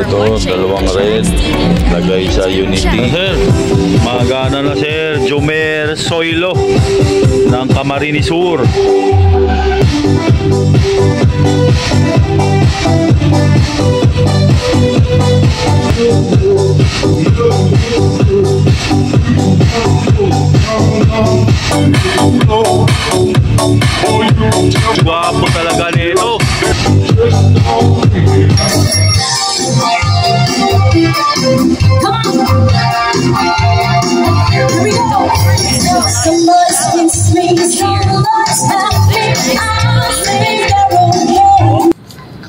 Ito, dalawang red. Lagay sa Unity. Sir, magana na sir. Jomer Soilo ng Camarines Sur. Guwapo talaga nito.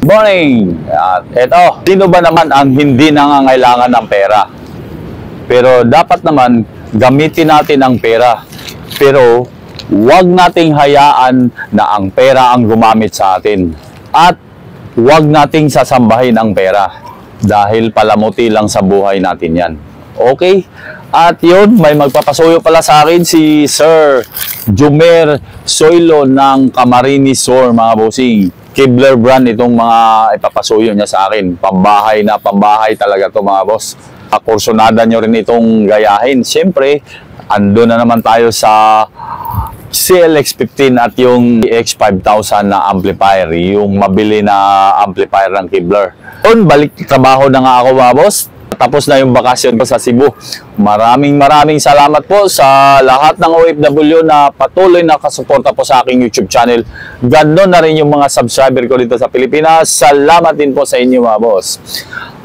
Morning! At eto, sino ba naman ang hindi nangangailangan ng pera? Pero dapat naman gamitin natin ang pera. Pero huwag nating hayaan na ang pera ang gumamit sa atin. At huwag nating sasambahin ang pera. Dahil palamuti lang sa buhay natin yan. Okay? At yun, may magpapasuyo pala sa akin si Sir Jomer Soilo ng Camarines Sur, mga bossing. Kibler brand itong mga ipapasuyo niya sa akin. Pambahay na pambahay talaga to mga boss. Kursunada nyo rin itong gayahin. Siyempre, ando na naman tayo sa CLX-15 at yung X5000 na amplifier. Yung mabili na amplifier ng Kibler. Doon, balik trabaho na nga ako mga boss. Tapos na yung bakasyon ko sa Cebu. Maraming salamat po sa lahat ng OFW na patuloy na kasuporta po sa aking YouTube channel. Ganoon na rin yung mga subscriber ko dito sa Pilipinas. Salamat din po sa inyo mga boss.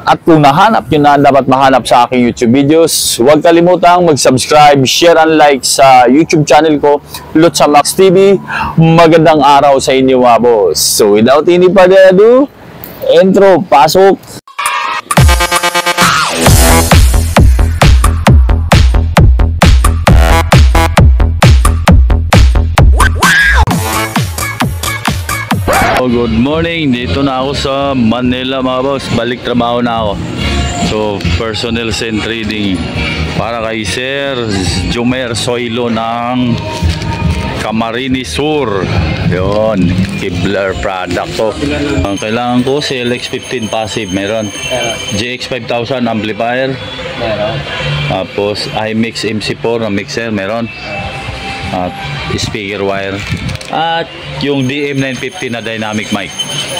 At kung nahanap nyo na dapat mahanap sa aking YouTube videos, huwag kalimutang mag-subscribe, share and like sa YouTube channel ko, Lutsa Max TV. Magandang araw sa inyo mga boss. So without any further ado, intro, pasok! Good morning, dito na ako sa Manila mga boss. Balik trabaho na ako. So personnel and trading para kay Sir Jomer Soilo ng Camarines Sur. Yun, Kibler product to. Ang kailangan ko CLX-15 passive, meron. GX5000 amplifier, meron. Tapos iMix MC4 na mixer, meron. At speaker wire. At yung DM950 na dynamic mic.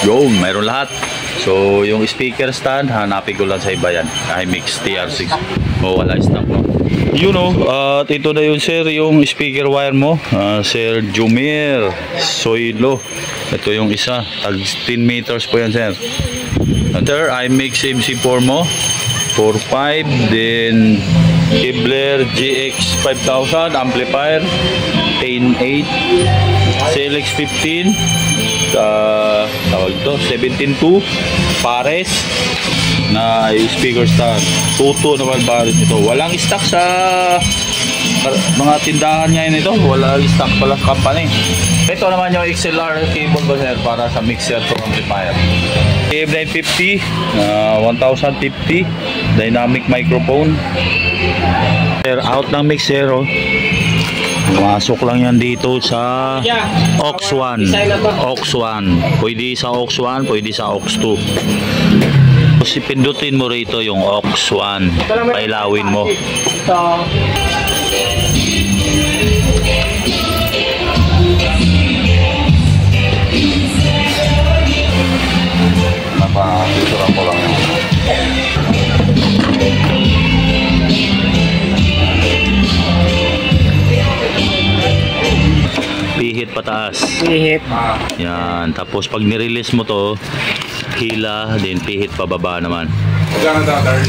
Yun, mayroon lahat. So yung speaker stand, hanapin ko lang sa iba yan. iMix TR6. O wala stock no. You know, at ito na yun sir, yung speaker wire mo. Sir Jomer Soilo. Ito yung isa. Tag 10 meters po yan sir. Ito, iMix MC4 mo. 4.5. Then Kibler GX5000 amplifier 10.8 CLX-15 tawag ito 17.2 pares na speaker stand. Tuto naman pares ito. Walang stock sa mga tindahan ngayon ito. Walang stock pala sa company. Ito naman yung XLR cable ko sir para sa mixer to amplifier. AM950 1050 dynamic microphone. Out ng mixer oh. Masok lang yan dito sa aux 1. Aux 1. Pwede sa aux 1, pwede sa aux 2. Tapos ipindutin mo rito yung aux 1. Pailawin mo. Napapisuran ko lang yun. Pihit pataas. Pihit. Yan. Tapos pag nirelease mo to, hila, then pihit pababa naman. Magkano tatay?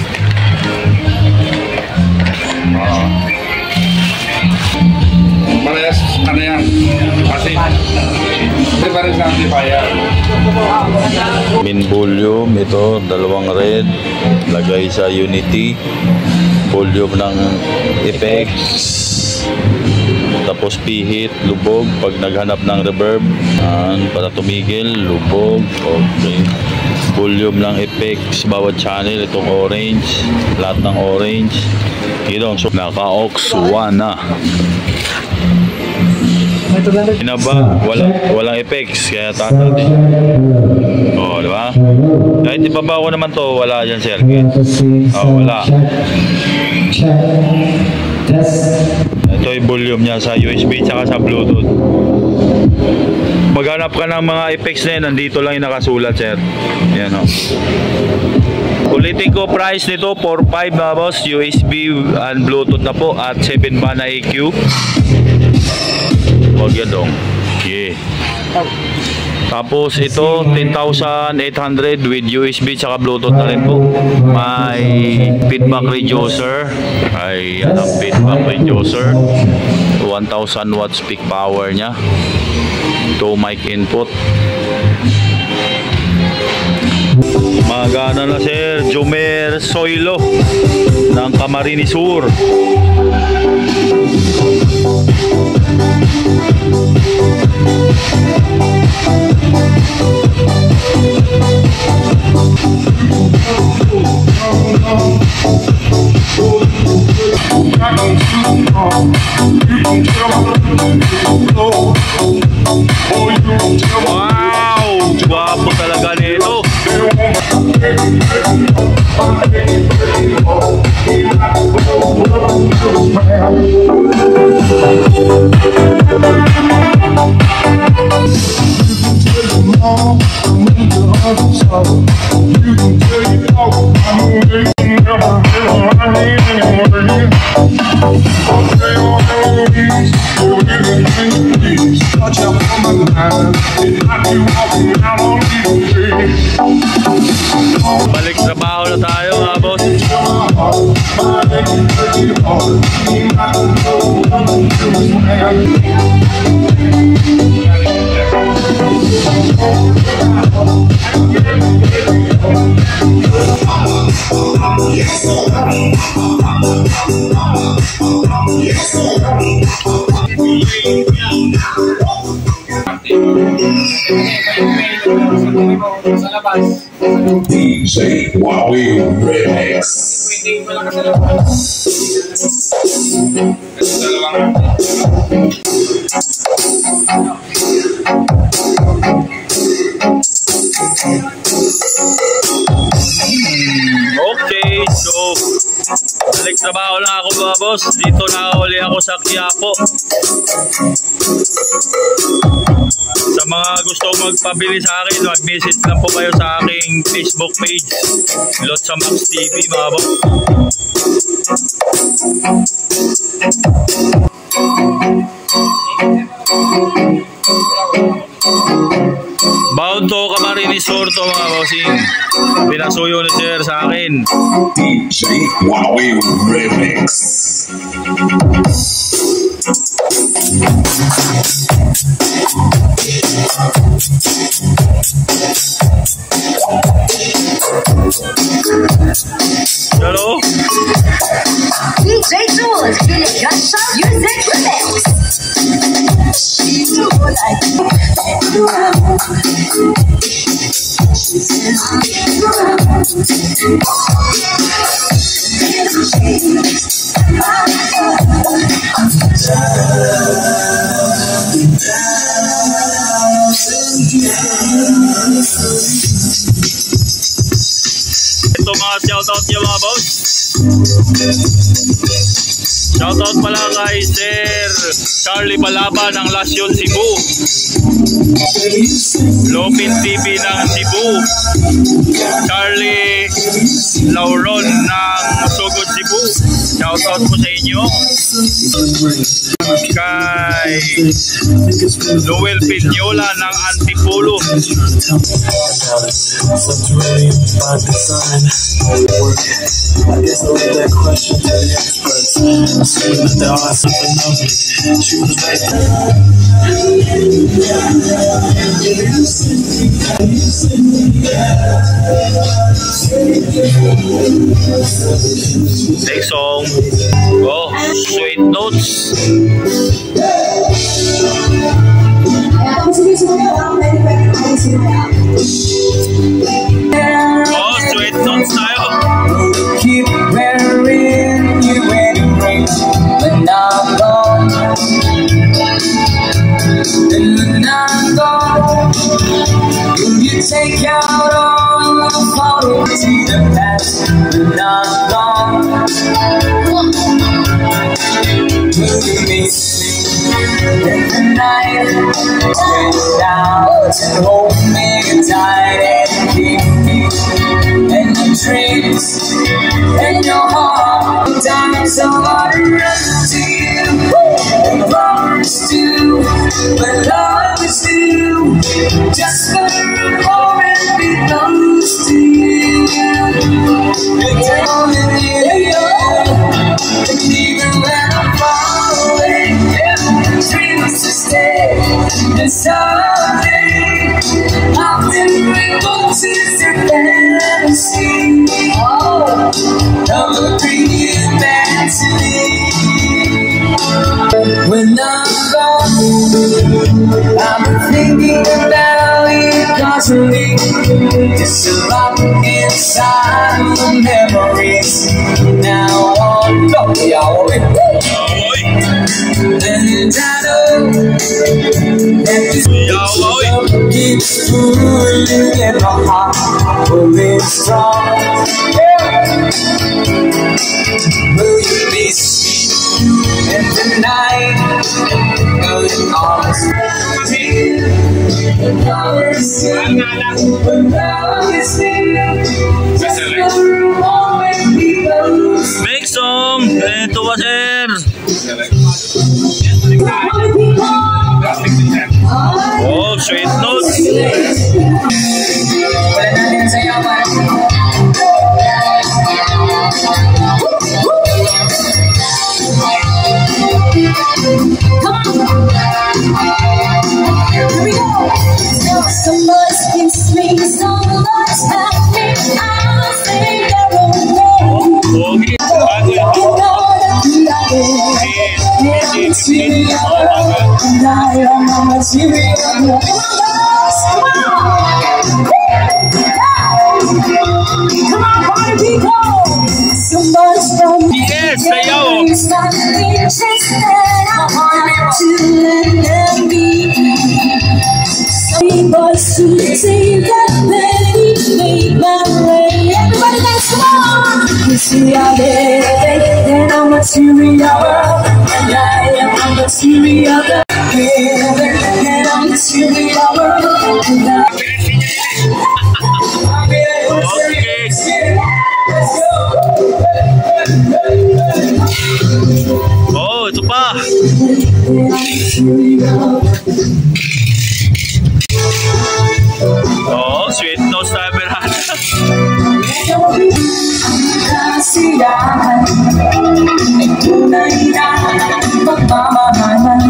Parehas, ano yan? Kasi, parehas na amplifier. Min volume, ito, dalawang red. Lagay sa Unity. Volume ng effects. Tapos pihit, lubog pag naghanap ng reverb. Para tumigil, lubog. Okay. Volume ng effects bawat channel. Itong orange, lahat ng orange. Ito, so naka-aux 1 na. Inaba, walang effects kaya tatal din. Oh, di ba? Kahit ibaba ko naman to, wala dyan circuit. Wala. Ito yung volume niya sa USB tsaka sa Bluetooth. Maghanap ka ng mga effects na yun, nandito lang yung nakasulat, sir. Yan o. Ulitin ko, price nito 4.5 mga boss, USB and Bluetooth na po at 7 ba na EQ. Huwag yan dong. Yeah. Tapos ito 10,800 with USB tsaka Bluetooth na rin po. May feedback reducer. Ay, yan ang feedback reducer. 1,000 watts peak power nya. 2 mic input. Magana na sir, Jomer Soilo ng Camarines Sur. Wow! Guwapo talaga nito. Balik trabaho na tayo mga boss. DJ Wawi Remix. Okay, so balik trabaho na ako mga boss. Dito na uli ako sa Quiapo. Sa mga gusto magpabili sa akin, mag-message lang po kayo sa aking Facebook page, Lotsa Max TV mga boss. Bound to Camarines Sur to mga bossing. Pinasuyo ni sir sa akin. DJ Wawi Remix. Hello? DJ Jules, Gunshot Music Remix. Ito mga shoutout niyo mga boss. Shoutout pala kay Sir Charlie Balaba ng Lasyon Cebu, Lopin TV ng Cebu, Charlie Lauron ng Sugod Cebu. Shoutout po sa inyo. Kay Noel Pinyola ng Antipolo. Next song, oh, Sweet Notes. Oh, Sweet Notes tayo. Keep wearing you when it rains, when I'm gone. And when I'm gone, will you take out all gonna fall into the past, but not long. Will you miss me in the night? Stretch out and hold me tight and keep me in your dreams, in your heart. Sometimes I wanna run to you, and promise to, but love is you. Just for a moment, be close to you. And tell me and even when I'm far away, dreams to stay. And someday, often remote is your fantasy. Oh, I will bring you back to me. When I'm gone, I'm thinking about you constantly. It's a lot inside the memories. Now on, and I know that this love keeps pulling in my heart, pulling strong. Will you miss me in the night? Will you always be in our sin? When love is here, just never always be close. Make some! Ito ba, sir? Oh, sweet notes. Wala natin sa yaman. Here we go. So much gives me, so much happening. I'll say your own name. Okay. Come on, party people! So much fun. Yes, sayaw. Boys who say that they make my way. Everybody dance, come on! You see how they and I'm a material world, and I am a material girl. And I'm a material world, and Oh, ito pa. Oh, sweet notes tayo, Berhana. Kasiyahan ay tunay na pagmamahalan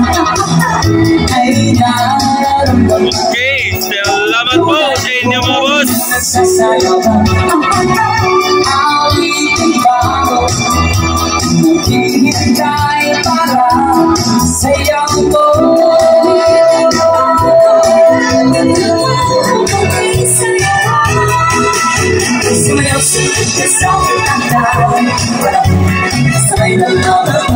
ay nararamdaman. Okay, salamat po sa inyo mga boss. Nagsasayawan awiting bago, naghihintay para sayaw mo. Sumayaw sa isang kanta, sabay na naman,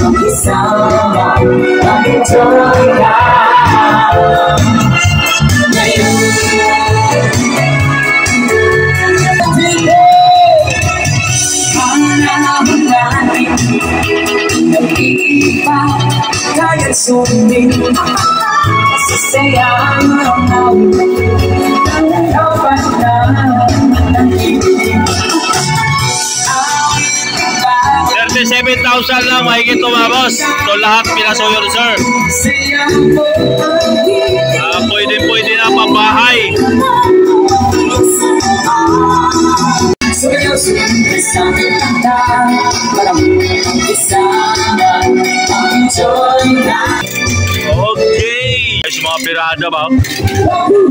ang isang mag-enjoy ka. Ngayon, panahon natin, nag-iiba, kaya't sundin, sasayang maramdaman. 37,000 lang mahigit to mga boss. So lahat pinasuyo rin, sir. Pwede na pambahay. Okay. Guys, mga pirada ba?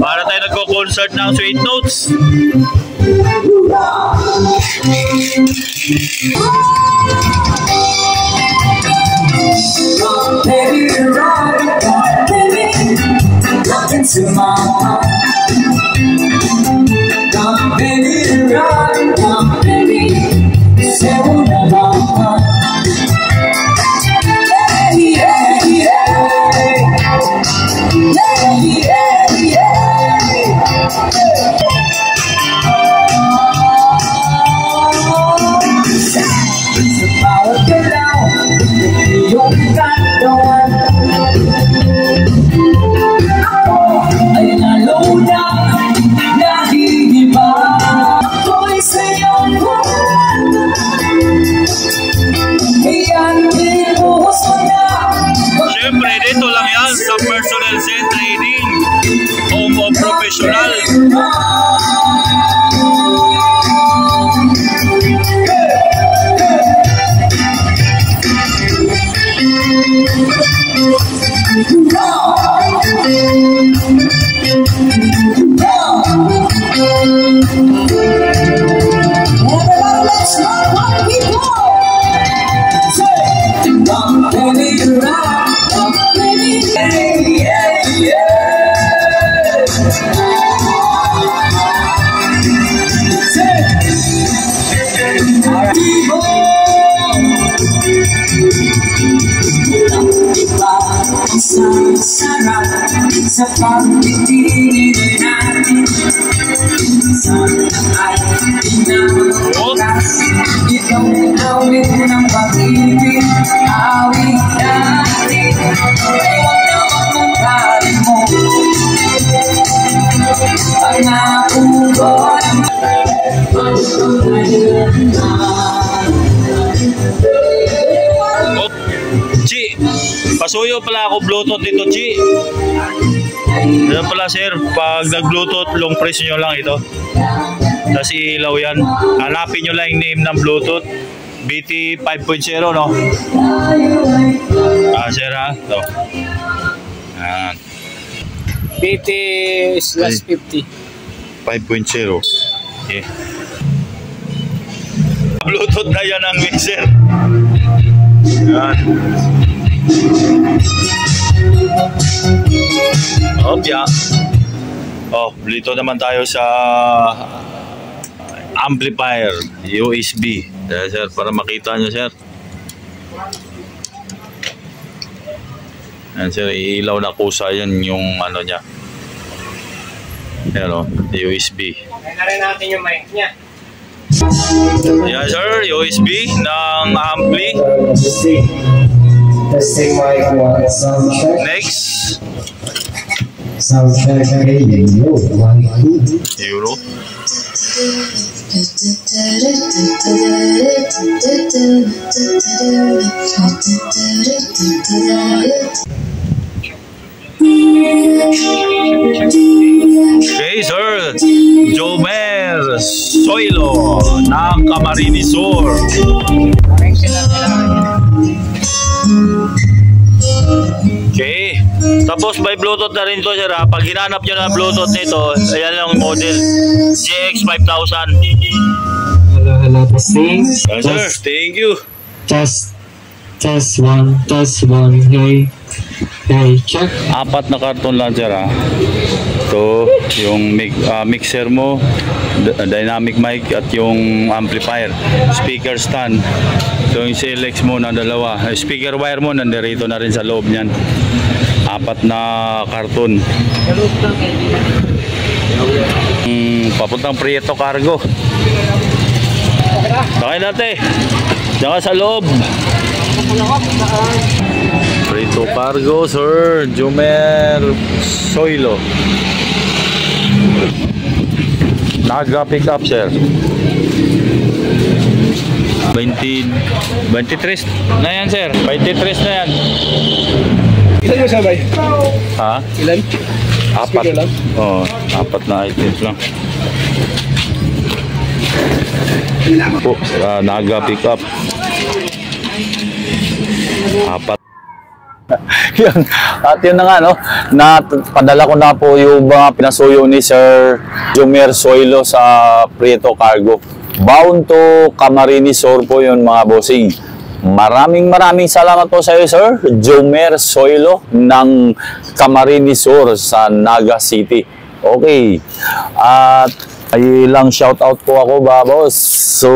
Para tayo nagko-concert ng Sweet Notes. Baby, you're right, baby. Look into my heart. Come, baby, you're right, come, baby. Say what I want. Yeah, yeah, yeah. Yeah, yeah, yeah. Nelson Trading, home of professional. Sarap sa pagtitingin natin. Sana ay pinakakas itong awit ng pag-ibig. Awit natin ay huwag na magmagaling mo. Pangakubot Chi, pasuyo pala ako Bluetooth dito, Chi. Yan pala sir, pag nag-Bluetooth, long press nyo lang ito. Tapos ilaw yan. Hanapin nyo lang yung name ng Bluetooth. BT 5.0, no? Sir ha? Ito. Yan. BT /50. 5.0. Okay. Bluetooth na yan ang mixer. Yan. Opya. Oh, dito naman tayo sa amplifier USB. Sir, para makita nyo sir. Yan sir, ilaw na kusa yan yung ano nya. Yan o, USB. Kaya rin natin yung mic niya. Yan sir, USB ng ampli. Testing mic 1, sound check. Next. Sound check, radio, 1, 2. Euro. Okay sir, Jomer Soilo ng Camarines Sur. Okay, tapos may Bluetooth na rin to sir ha. Pag hinanap nyo na Bluetooth nito, ayan yung model GX5000. Hello, testing. Yes, sir, thank you. Test 1, hey, check. Apat na karton lang sir ha. Ito yung mixer mo, dynamic mic at yung amplifier, speaker stand. Ito yung CLX mo na dalawa, speaker wire mo nandirito na rin sa loob niyan. Apat na karton. Papuntang Prieto Cargo. Okay dati, diyan ka sa loob. Prieto Cargo, sir. Jomer Soilo. Naga pick up, sir. 23 na yan, sir. 23 na yan. Ilan mo sabay? Ha? Ilan? Apat. Oo, apat na items lang. Po, Naga pick up. Apat. Yun. At yun na nga, no? Padala ko na po yung mga pinasuyo ni Sir Jomer Soilo sa Prieto Cargo. Bound to Camarines Sur po yun mga bossing. Maraming salamat po sa iyo Sir Jomer Soilo ng Camarines Sur sa Naga City. Okay. At ay lang shoutout po ako ba boss. So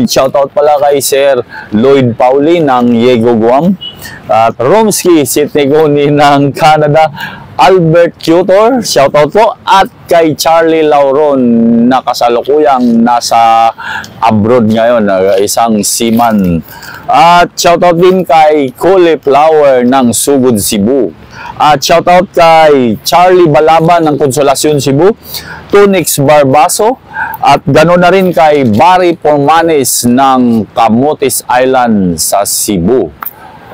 shoutout pala kay Sir Lloyd Pauli ng Yego Guam. At Romsky Sitnegoni ng Canada, Albert Tutor, shoutout po. At kay Charlie Lauron na kasalukuyang nasa abroad ngayon, isang seaman. At shoutout din kay Cauliflower ng Sugod, Cebu. At shoutout kay Charlie Balaban ng Consolacion, Cebu, Tunix Barbaso, at ganoon na rin kay Barry Pormanes ng Camotes Island sa Cebu.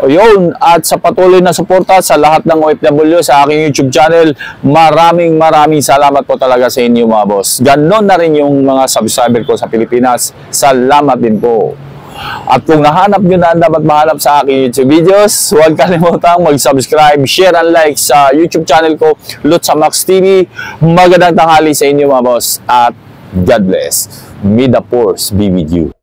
Yun, at sa patuloy na suporta sa lahat ng OFW sa aking YouTube channel, maraming salamat po talaga sa inyo mga boss. Ganon na rin yung mga subscriber ko sa Pilipinas. Salamat din po. At kung nahanap nyo na ang dapat mahanap sa aking YouTube videos, huwag kalimutang mag-subscribe, share and like sa YouTube channel ko, Lutsa Max TV. Magandang tanghali sa inyo mga boss at God bless. May the force be with you.